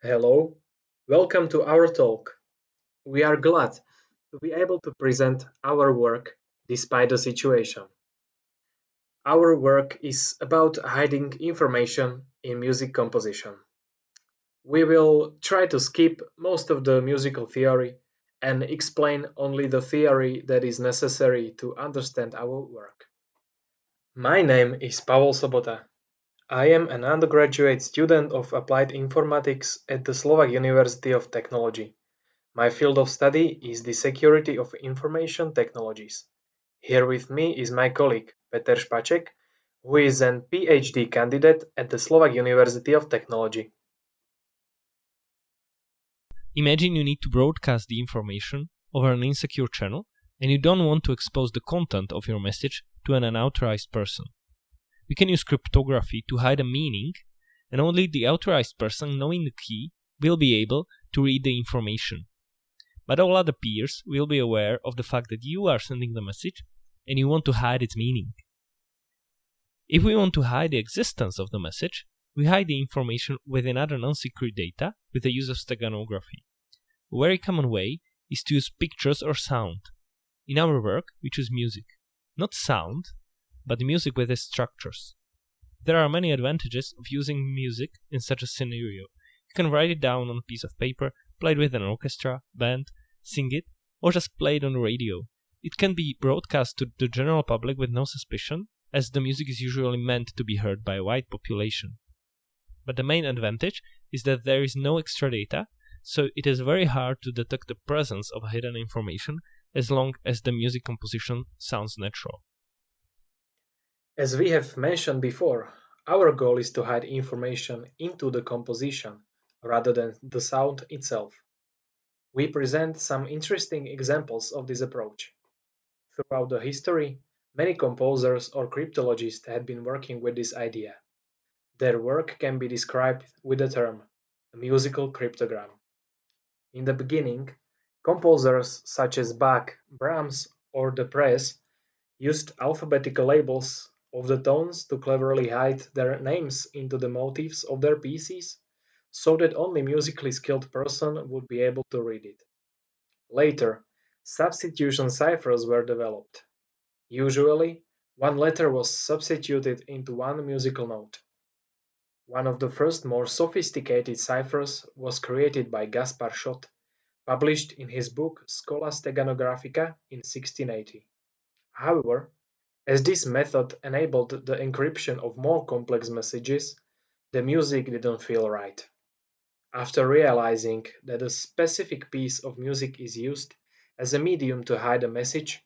Hello, welcome to our talk. We are glad to be able to present our work despite the situation. Our work is about hiding information in music composition. We will try to skip most of the musical theory and explain only the theory that is necessary to understand our work. My name is Pavel Sobota. I am an undergraduate student of applied informatics at the Slovak University of Technology. My field of study is the security of information technologies. Here with me is my colleague Peter Špaček, who is an PhD candidate at the Slovak University of Technology. Imagine you need to broadcast the information over an insecure channel and you don't want to expose the content of your message to an unauthorized person. We can use cryptography to hide a meaning, and only the authorized person knowing the key will be able to read the information. But all other peers will be aware of the fact that you are sending the message and you want to hide its meaning. If we want to hide the existence of the message, we hide the information within other non-secret data with the use of steganography. A very common way is to use pictures or sound. In our work, we choose music. Not sound, but music with its structures. There are many advantages of using music in such a scenario. You can write it down on a piece of paper, play it with an orchestra, band, sing it, or just play it on the radio. It can be broadcast to the general public with no suspicion, as the music is usually meant to be heard by a wide population. But the main advantage is that there is no extra data, so it is very hard to detect the presence of hidden information as long as the music composition sounds natural. As we have mentioned before, our goal is to hide information into the composition rather than the sound itself. We present some interesting examples of this approach. Throughout the history, many composers or cryptologists had been working with this idea. Their work can be described with the term a musical cryptogram. In the beginning, composers such as Bach, Brahms, or the Press used alphabetical labels of the tones to cleverly hide their names into the motifs of their pieces so that only musically skilled person would be able to read it. Later, substitution ciphers were developed. Usually, one letter was substituted into one musical note. One of the first more sophisticated ciphers was created by Gaspar Schott, published in his book Schola Steganographica in 1680. However, as this method enabled the encryption of more complex messages, the music didn't feel right. After realizing that a specific piece of music is used as a medium to hide a message,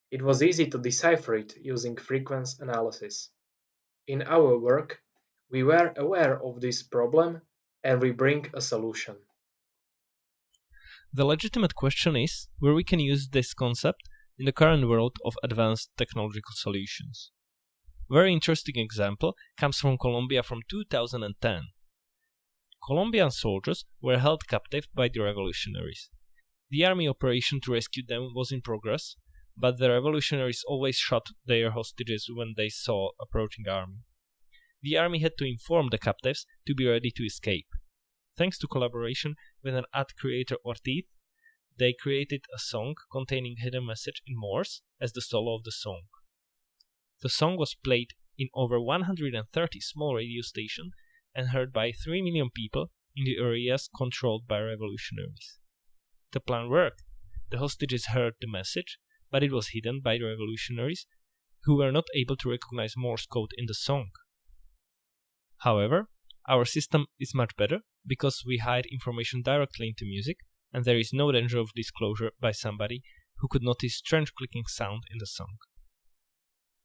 it was easy to decipher it using frequency analysis. In our work, we were aware of this problem and we bring a solution. The legitimate question is where we can use this concept in the current world of advanced technological solutions. A very interesting example comes from Colombia from 2010. Colombian soldiers were held captive by the revolutionaries. The army operation to rescue them was in progress, but the revolutionaries always shot their hostages when they saw approaching army. The army had to inform the captives to be ready to escape. Thanks to collaboration with an ad creator Ortiz, they created a song containing hidden message in Morse as the solo of the song. The song was played in over 130 small radio stations and heard by 3 million people in the areas controlled by revolutionaries. The plan worked. The hostages heard the message, but it was hidden by the revolutionaries, who were not able to recognize Morse code in the song. However, our system is much better because we hide information directly into music, and there is no danger of disclosure by somebody who could notice strange clicking sound in the song.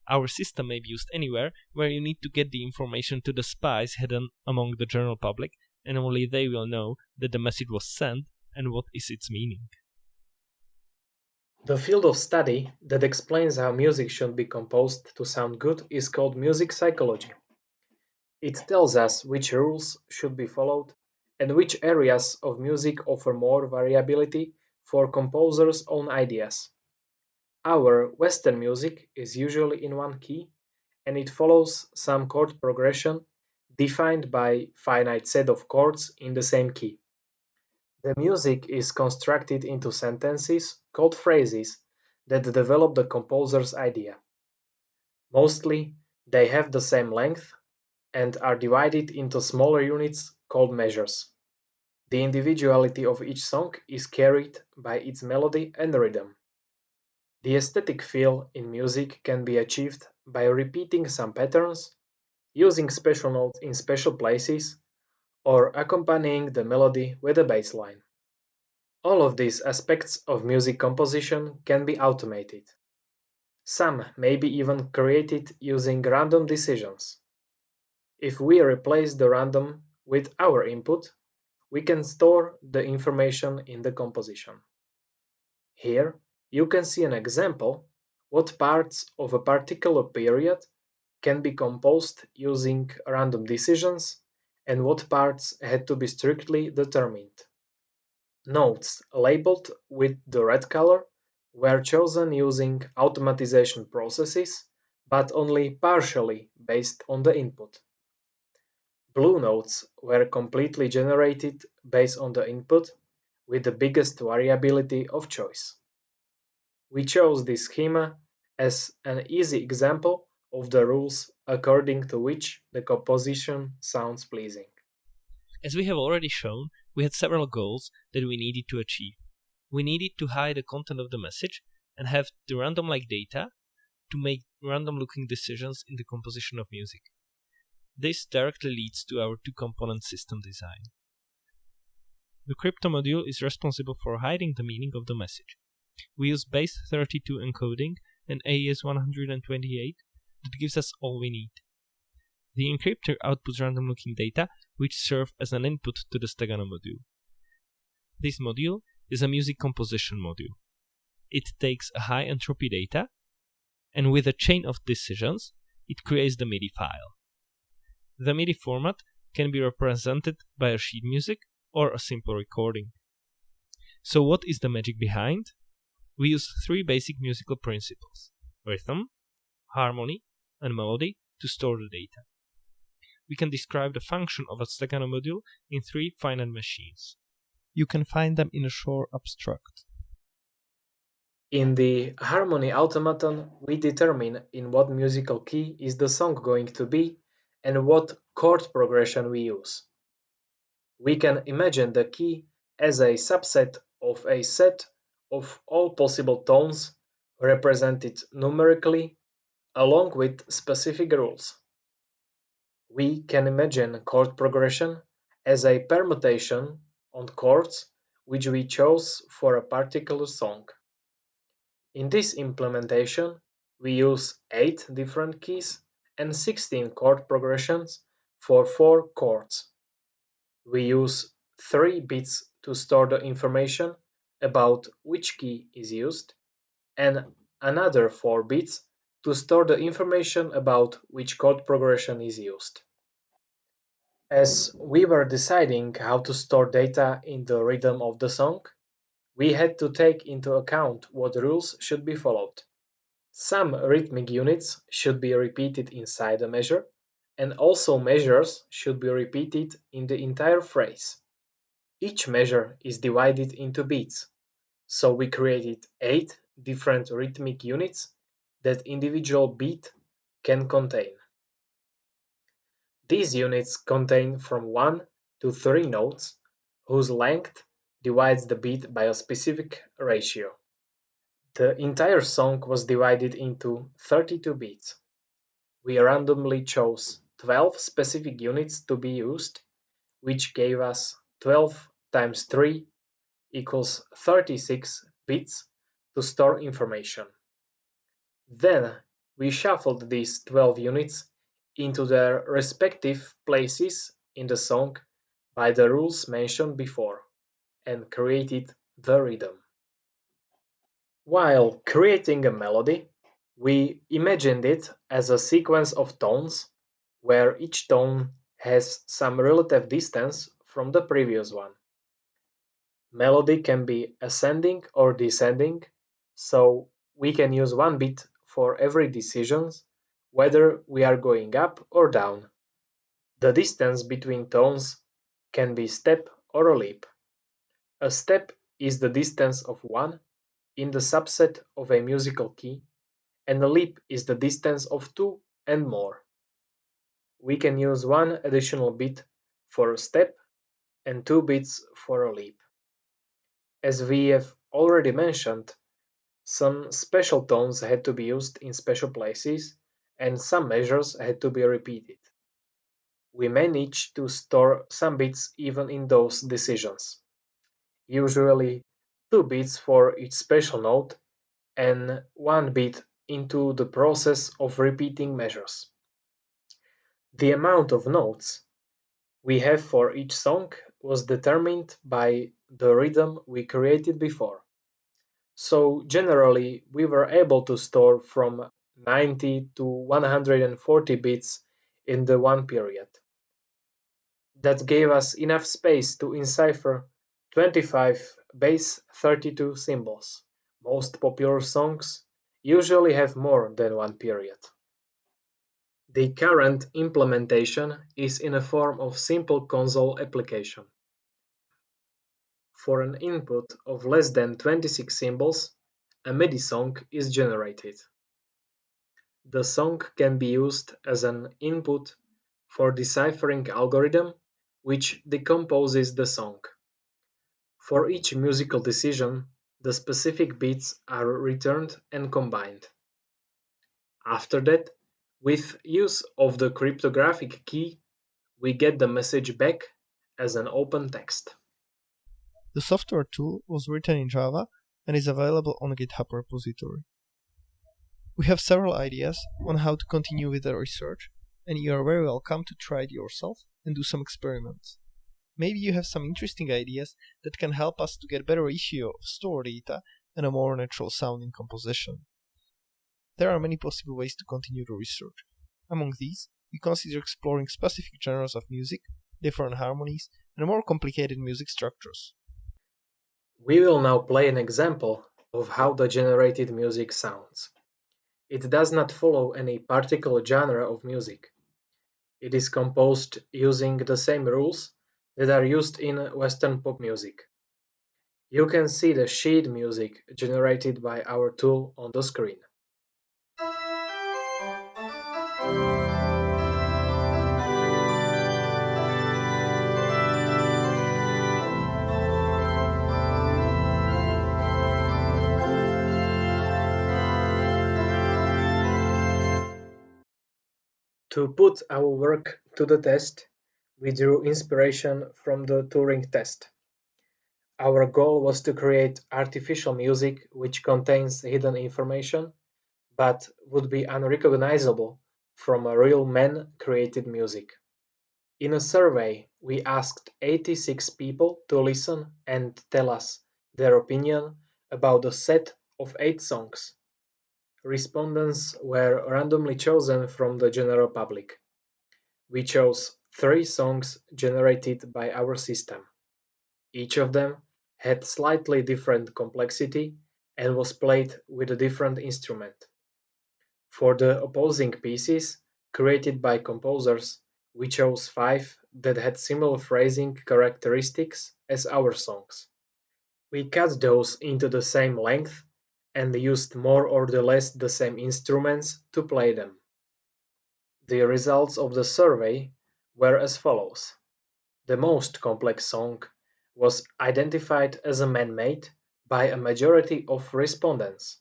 Our system may be used anywhere where you need to get the information to the spies hidden among the general public, and only they will know that the message was sent and what is its meaning. The field of study that explains how music should be composed to sound good is called music psychology. It tells us which rules should be followed and which areas of music offer more variability for composers' own ideas. Our Western music is usually in one key and it follows some chord progression defined by finite set of chords in the same key. The music is constructed into sentences called phrases that develop the composer's idea. Mostly, they have the same length and are divided into smaller units called measures. The individuality of each song is carried by its melody and rhythm. The aesthetic feel in music can be achieved by repeating some patterns, using special notes in special places, or accompanying the melody with a bass line. All of these aspects of music composition can be automated. Some may be even created using random decisions. If we replace the random with our input, we can store the information in the composition. Here, you can see an example what parts of a particular period can be composed using random decisions and what parts had to be strictly determined. Notes labeled with the red color were chosen using automatization processes, but only partially based on the input. Blue notes were completely generated based on the input with the biggest variability of choice. We chose this schema as an easy example of the rules according to which the composition sounds pleasing. As we have already shown, we had several goals that we needed to achieve. We needed to hide the content of the message and have the random-like data to make random-looking decisions in the composition of music. This directly leads to our two-component system design. The crypto module is responsible for hiding the meaning of the message. We use base32 encoding and AES-128 that gives us all we need. The encryptor outputs random-looking data which serve as an input to the Stegano module. This module is a music composition module. It takes a high entropy data, and with a chain of decisions, it creates the MIDI file. The MIDI format can be represented by a sheet music or a simple recording. So what is the magic behind? We use three basic musical principles: rhythm, harmony, and melody to store the data. We can describe the function of a Stegano module in three finite machines. You can find them in a short abstract. In the harmony automaton, we determine in what musical key is the song going to be and what chord progression we use. We can imagine the key as a subset of a set of all possible tones represented numerically along with specific rules. We can imagine chord progression as a permutation on chords which we chose for a particular song. In this implementation, we use 8 different keys and 16 chord progressions for 4 chords. We use 3 bits to store the information about which key is used, and another 4 bits to store the information about which chord progression is used. As we were deciding how to store data in the rhythm of the song, we had to take into account what rules should be followed. Some rhythmic units should be repeated inside a measure, and also measures should be repeated in the entire phrase. Each measure is divided into beats, so we created 8 different rhythmic units that individual beat can contain. These units contain from 1 to 3 notes, whose length divides the beat by a specific ratio. The entire song was divided into 32 beats. We randomly chose 12 specific units to be used, which gave us 12 times 3 equals 36 bits to store information. Then we shuffled these 12 units into their respective places in the song by the rules mentioned before and created the rhythm. While creating a melody, we imagined it as a sequence of tones where each tone has some relative distance from the previous one. Melody can be ascending or descending, so we can use one bit for every decision, whether we are going up or down. The distance between tones can be step or a leap. A step is the distance of one in the subset of a musical key, and a leap is the distance of two and more. We can use one additional bit for a step and 2 bits for a leap. As we have already mentioned, some special tones had to be used in special places, and some measures had to be repeated. We managed to store some bits even in those decisions, usually 2 bits for each special note and 1 bit into the process of repeating measures. The amount of notes we have for each song was determined by the rhythm we created before. So generally we were able to store from 90 to 140 bits in the one period. That gave us enough space to encipher 25 base 32 symbols. Most popular songs usually have more than one period. The current implementation is in a form of simple console application. For an input of less than 26 symbols, a MIDI song is generated. The song can be used as an input for deciphering algorithm which decomposes the song. For each musical decision, the specific bits are returned and combined. After that, with use of the cryptographic key, we get the message back as an open text. The software tool was written in Java and is available on a GitHub repository. We have several ideas on how to continue with the research, and you are very welcome to try it yourself and do some experiments. Maybe you have some interesting ideas that can help us to get better ratio of store data and a more natural sounding composition. There are many possible ways to continue the research. Among these, we consider exploring specific genres of music, different harmonies, and more complicated music structures. We will now play an example of how the generated music sounds. It does not follow any particular genre of music. It is composed using the same rules that are used in Western pop music. You can see the sheet music generated by our tool on the screen. To put our work to the test, we drew inspiration from the Turing test. Our goal was to create artificial music which contains hidden information, but would be unrecognizable from a real man-created music. In a survey, we asked 86 people to listen and tell us their opinion about a set of 8 songs. Respondents were randomly chosen from the general public. We chose 3 songs generated by our system. Each of them had slightly different complexity and was played with a different instrument. For the opposing pieces, created by composers, we chose 5 that had similar phrasing characteristics as our songs. We cut those into the same length and used more or less the same instruments to play them. The results of the survey were as follows. The most complex song was identified as a man-made by a majority of respondents.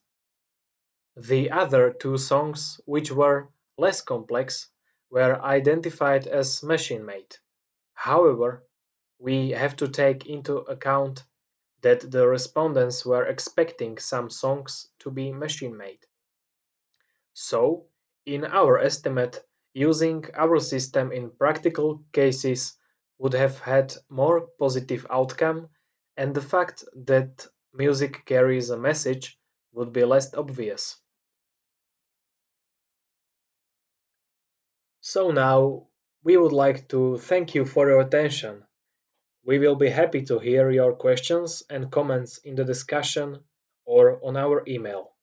The other 2 songs, which were less complex, were identified as machine-made. However, we have to take into account that the respondents were expecting some songs to be machine-made. So, in our estimate, using our system in practical cases would have had more positive outcome, and the fact that music carries a message would be less obvious. So now we would like to thank you for your attention. We will be happy to hear your questions and comments in the discussion or on our email.